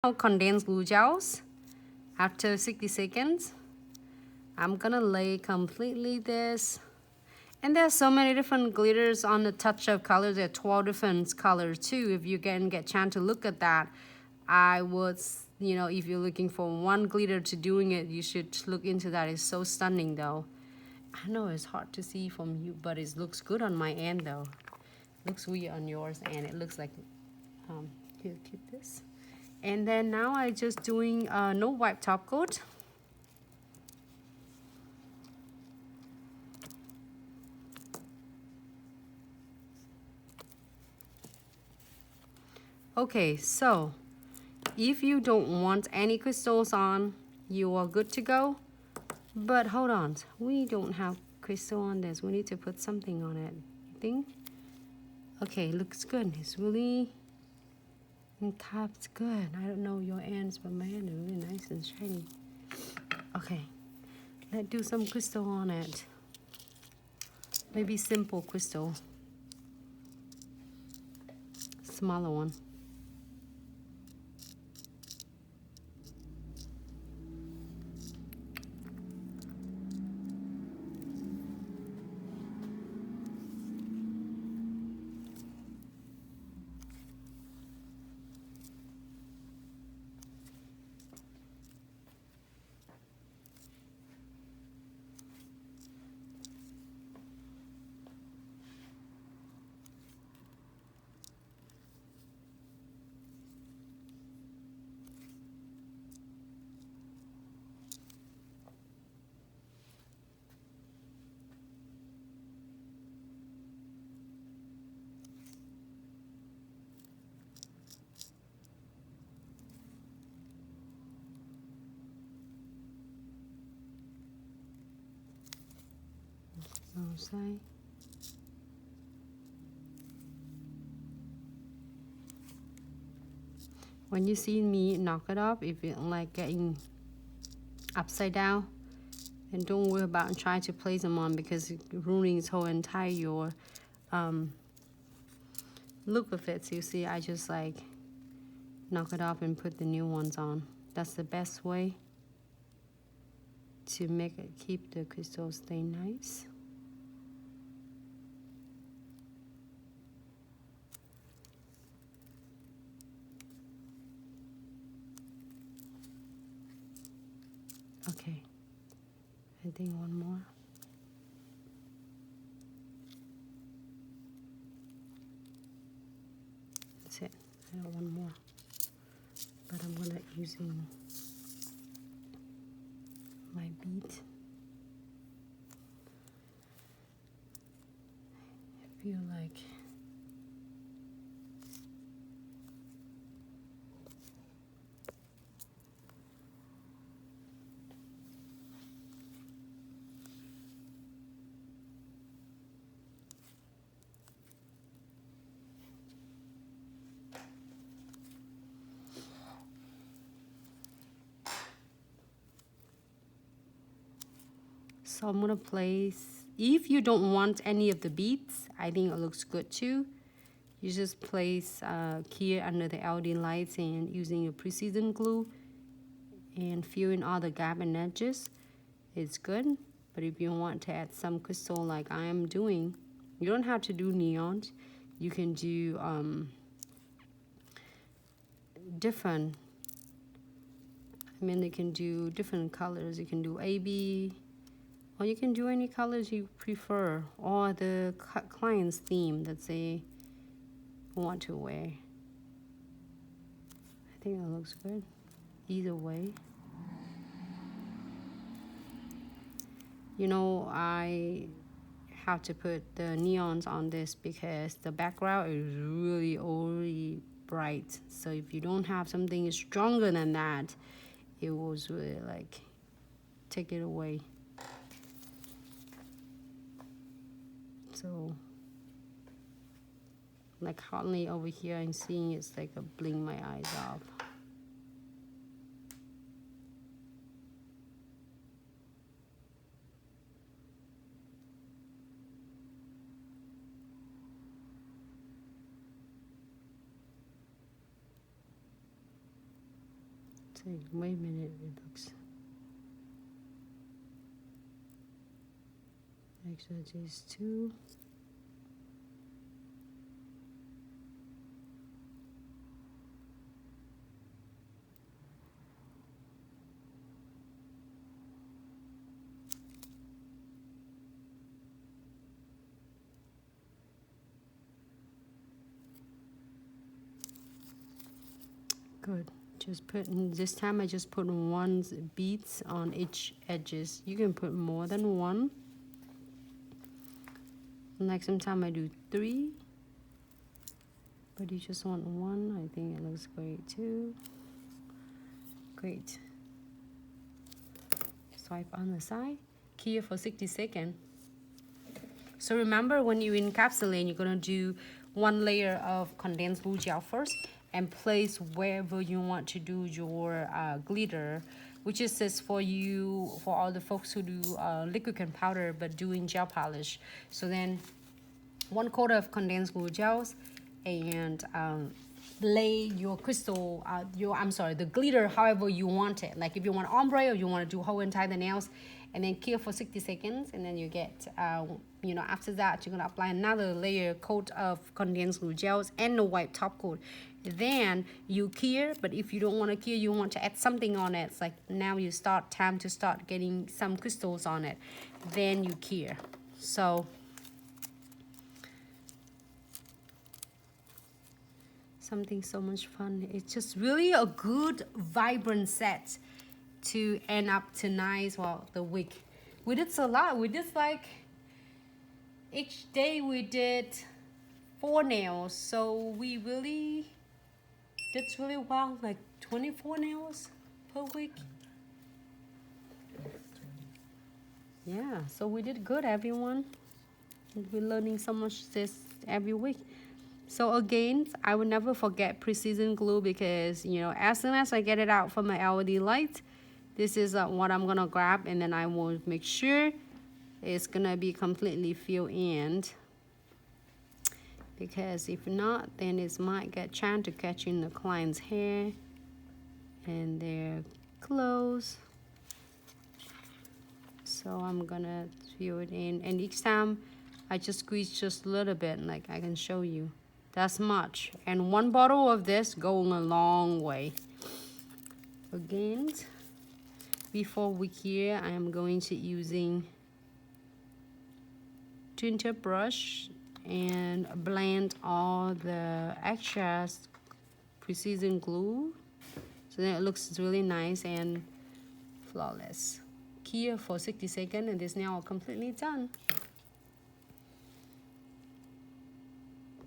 Now condensed glue gels. After 60 seconds, I'm gonna lay completely this. And there's so many different glitters on the touch of colors. There are 12 different colors too. If you can get chance to look at that, I would, if you're looking for one glitter to doing it, you should look into that. It's so stunning though. I know it's hard to see from you, but it looks good on my end though. Looks weird on yours, and it looks like, here, keep this. And then now I just doing no wipe top coat. Okay, so if you don't want any crystals on, you are good to go. But hold on, we don't have crystal on this. We need to put something on it. You think? Okay, looks good. It's really capped good. I don't know your ends, but my end is really nice and shiny. Okay, let's do some crystal on it. Maybe simple crystal. Smaller one. Outside. When you see me knock it off, if it's like getting upside down, and don't worry about trying to place them on, because it ruining its whole entire your look of it. So you see, I just like knock it off and put the new ones on. That's the best way to make it keep the crystals stay nice. Okay, I think one more. That's it. I got one more, but I'm gonna using my bead. I feel like so I'm gonna place, if you don't want any of the beads, I think it looks good too. You just place here under the LED lights and using your precision glue and fill in all the gap and edges. It's good. But if you want to add some crystal like I am doing, you don't have to do neon. You can do different, I mean, you can do different colors. You can do AB, or you can do any colors you prefer, or the client's theme that they want to wear. I think that looks good either way. You know, I have to put the neons on this because the background is really already bright. So if you don't have something stronger than that, it was really like take it away. So like hardly over here I'm seeing it's like a blink my eyes off. Wait a minute, it looks. Actually, these two. Good. Just put, this time I just put one beads on each edges. You can put more than one. Like sometimes I do 3, but you just want 1. I think it looks great too. Great. Swipe on the side. Here for 60 seconds. So remember, when you encapsulate, you're gonna do 1 layer of condensed glue gel first and place wherever you want to do your glitter, which is this for you, for all the folks who do liquid and powder but doing gel polish. So then 1 coat of condensed glue gels and lay your crystal, the glitter however you want it. Like if you want ombre or you want to do whole entire the nails, and then cure for 60 seconds, and then you get, after that, you're gonna apply another layer coat of condensed glue gels and the white top coat. Then you cure, but if you don't want to cure, you want to add something on it. It's like now you time to start getting some crystals on it. Then you cure. So something so much fun. It's just really a good, vibrant set to end up tonight. Well, the week. We did a lot. We did like, each day we did 4 nails. So we really did really well, like 24 nails per week. Yeah, so we did good, everyone. We're learning so much this every week. So again, I will never forget precision glue, because as soon as I get it out from my LED light, this is what I'm gonna grab, and then I will make sure it's gonna be completely filled in, because if not, then it might get chance to catch in the client's hair and their clothes. So I'm gonna fill it in, and each time I just squeeze just a little bit, like I can show you. That's much, and 1 bottle of this going a long way. Again, before we cure, I am going to using tinted brush and blend all the excess precision glue, so that it looks really nice and flawless. Cure for 60 seconds, and this now completely done.